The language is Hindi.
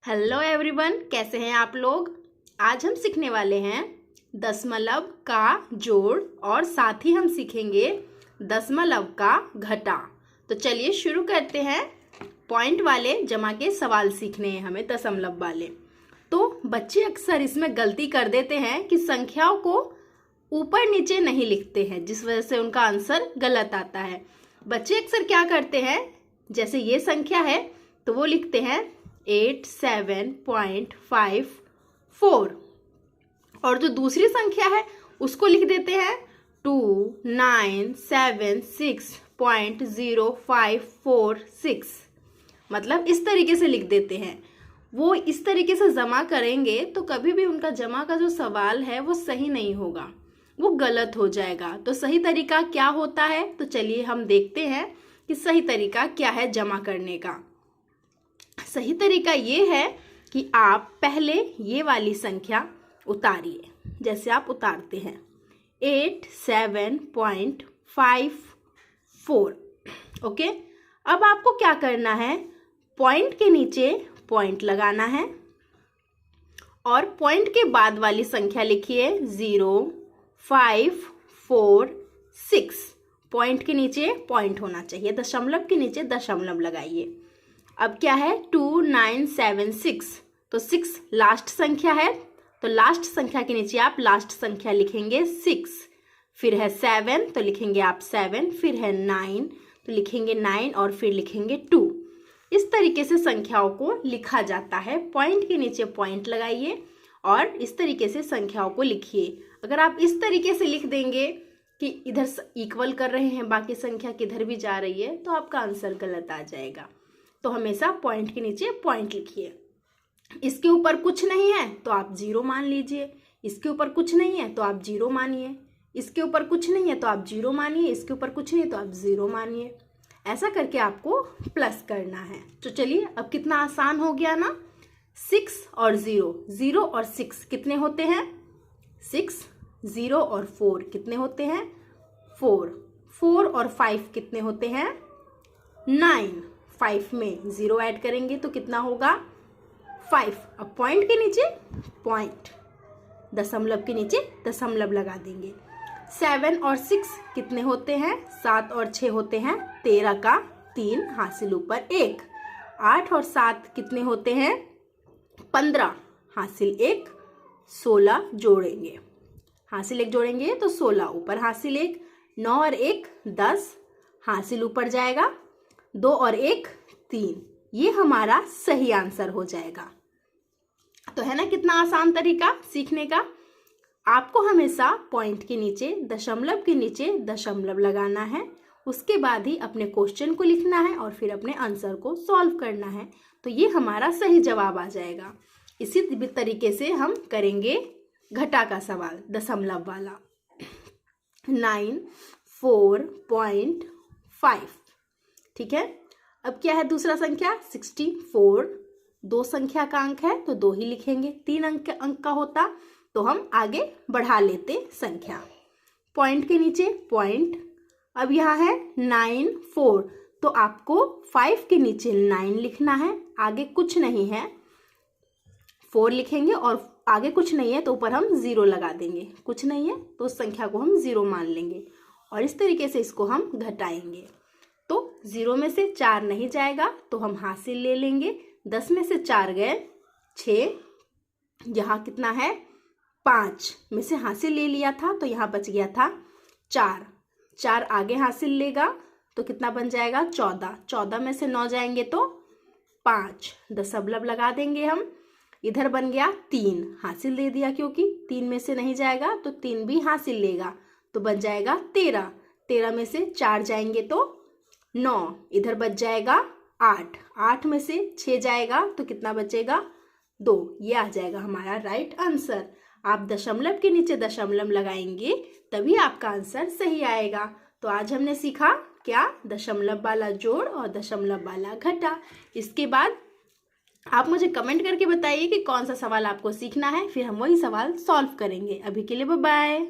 हेलो एवरीवन, कैसे हैं आप लोग। आज हम सीखने वाले हैं दशमलव का जोड़ और साथ ही हम सीखेंगे दशमलव का घटा। तो चलिए शुरू करते हैं। पॉइंट वाले जमा के सवाल सीखने हैं हमें दशमलव वाले। तो बच्चे अक्सर इसमें गलती कर देते हैं कि संख्याओं को ऊपर नीचे नहीं लिखते हैं, जिस वजह से उनका आंसर गलत आता है। बच्चे अक्सर क्या करते हैं, जैसे ये संख्या है तो वो लिखते हैं 87.54 और जो दूसरी संख्या है उसको लिख देते हैं 2976.0546। मतलब इस तरीके से लिख देते हैं। वो इस तरीके से जमा करेंगे तो कभी भी उनका जमा का जो सवाल है वो सही नहीं होगा, वो गलत हो जाएगा। तो सही तरीका क्या होता है, तो चलिए हम देखते हैं कि सही तरीका क्या है जमा करने का। सही तरीका ये है कि आप पहले ये वाली संख्या उतारिए, जैसे आप उतारते हैं 87.54। ओके, अब आपको क्या करना है, पॉइंट के नीचे पॉइंट लगाना है और पॉइंट के बाद वाली संख्या लिखिए 0546। पॉइंट के नीचे पॉइंट होना चाहिए, दशमलव के नीचे दशमलव लगाइए। अब क्या है 2976, तो 6 लास्ट संख्या है, तो लास्ट संख्या के नीचे आप लास्ट संख्या लिखेंगे 6। फिर है 7 तो लिखेंगे आप 7, फिर है 9 तो लिखेंगे 9 और फिर लिखेंगे 2। इस तरीके से संख्याओं को लिखा जाता है। पॉइंट के नीचे पॉइंट लगाइए और इस तरीके से संख्याओं को लिखिए। अगर आप इस तरीके से लिख देंगे कि इधर इक्वल कर रहे हैं, बाकी संख्या किधर भी जा रही है, तो आपका आंसर गलत आ जाएगा। तो हमेशा पॉइंट के नीचे पॉइंट लिखिए। इसके ऊपर कुछ नहीं है तो आप 0 मान लीजिए, इसके ऊपर कुछ नहीं है तो आप 0 मानिए, इसके ऊपर कुछ नहीं है तो आप 0 मानिए, इसके ऊपर कुछ नहीं है तो आप 0 मानिए। ऐसा करके आपको प्लस करना है। तो चलिए, अब कितना आसान हो गया ना। 6 और 0, 0 और 6 कितने होते हैं 6। 0 और 4 कितने होते हैं 4। 4 और 5 कितने होते हैं 9। 5 में 0 ऐड करेंगे तो कितना होगा 5। अब पॉइंट के नीचे पॉइंट, दशमलव के नीचे दशमलव लगा देंगे। 7 और 6 कितने होते हैं 7 और 6 होते हैं 13 का 3 हासिल ऊपर 1। 8 और 7 कितने होते हैं 15 हासिल 1, 16 जोड़ेंगे, हासिल 1 जोड़ेंगे तो 16 ऊपर हासिल 1। 9 और 1 10 हासिल ऊपर जाएगा, 2 और 1 3। ये हमारा सही आंसर हो जाएगा। तो है ना कितना आसान तरीका सीखने का। आपको हमेशा पॉइंट के नीचे दशमलव के नीचे दशमलव लगाना है, उसके बाद ही अपने क्वेश्चन को लिखना है और फिर अपने आंसर को सॉल्व करना है। तो ये हमारा सही जवाब आ जाएगा। इसी तरीके से हम करेंगे घटा का सवाल, दशमलव वाला 94.5। ठीक है, अब क्या है दूसरा संख्या 64। 2 संख्या का अंक है तो 2 ही लिखेंगे। 3 अंक का होता तो हम आगे बढ़ा लेते संख्या। पॉइंट के नीचे पॉइंट। अब यहाँ है 94 तो आपको 5 के नीचे 9 लिखना है, आगे कुछ नहीं है 4 लिखेंगे और आगे कुछ नहीं है तो ऊपर हम 0 लगा देंगे। कुछ नहीं है तो उस संख्या को हम 0 मान लेंगे और इस तरीके से इसको हम घटाएंगे। तो 0 में से 4 नहीं जाएगा तो हम हासिल ले लेंगे। 10 में से 4 गए 6, यहाँ कितना है 5 में से हासिल ले लिया था तो यहाँ बच गया था 4। 4 आगे हासिल लेगा तो कितना बन जाएगा 14। 14 में से 9 जाएंगे तो 5, दशमलव लगा देंगे हम। इधर बन गया 3, हासिल दे दिया क्योंकि 3 में से नहीं जाएगा तो 3 भी हासिल लेगा तो बन जाएगा 13। 13 में से 4 जाएंगे तो 9, इधर बच जाएगा 8। 8 में से 6 जाएगा तो कितना बचेगा 2। ये आ जाएगा हमारा राइट आंसर। आप दशमलव के नीचे दशमलव लगाएंगे तभी आपका आंसर सही आएगा। तो आज हमने सीखा क्या, दशमलव वाला जोड़ और दशमलव वाला घटा। इसके बाद आप मुझे कमेंट करके बताइए कि कौन सा सवाल आपको सीखना है, फिर हम वही सवाल सॉल्व करेंगे। अभी के लिए बाय बाय।